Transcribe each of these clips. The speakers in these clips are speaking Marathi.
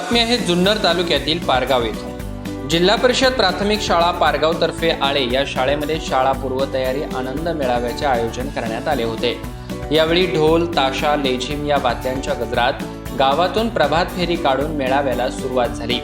बातमी आहे जुन्नर तालुक्यातील पारगाव येथून। जिल्हा परिषद प्राथमिक शाळा पारगाव तर्फे आळे या शाळेमध्ये शाळा पूर्वतयारी आनंद मेळाव्याचे आयोजन करण्यात आले होते। यावेळी ढोल ताशा लेझिम या वाद्यांच्या गजरात गावातून प्रभात फेरी काढून मेळाव्याला सुरुवात झाली।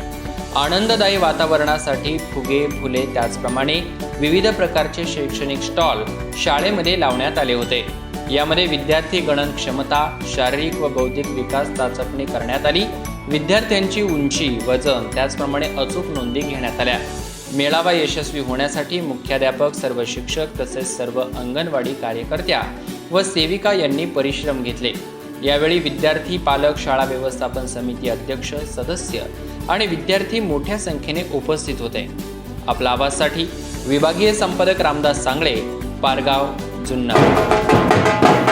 आनंददायी वातावरणासाठी फुगे फुले त्याचप्रमाणे विविध प्रकारचे शैक्षणिक स्टॉल शाळेमध्ये लावण्यात आले होते। यामध्ये विद्यार्थी गणन क्षमता, शारीरिक व बौद्धिक विकास चाचपणी करण्यात आली। विद्यार्थ्यांची उंची, वजन त्याचप्रमाणे अचूक नोंदी घेण्यात आल्या। मेळावा यशस्वी होण्यासाठी मुख्याध्यापक, सर्व शिक्षक तसेच सर्व अंगणवाडी कार्यकर्त्या व सेविका यांनी परिश्रम घेतले। यावेळी विद्यार्थी, पालक, शाळा व्यवस्थापन समिती अध्यक्ष, सदस्य आणि विद्यार्थी मोठ्या संख्येने उपस्थित होते। आपला आवाजसाठी विभागीय संपादक रामदास सांगळे, पारगाव, जुन्नर।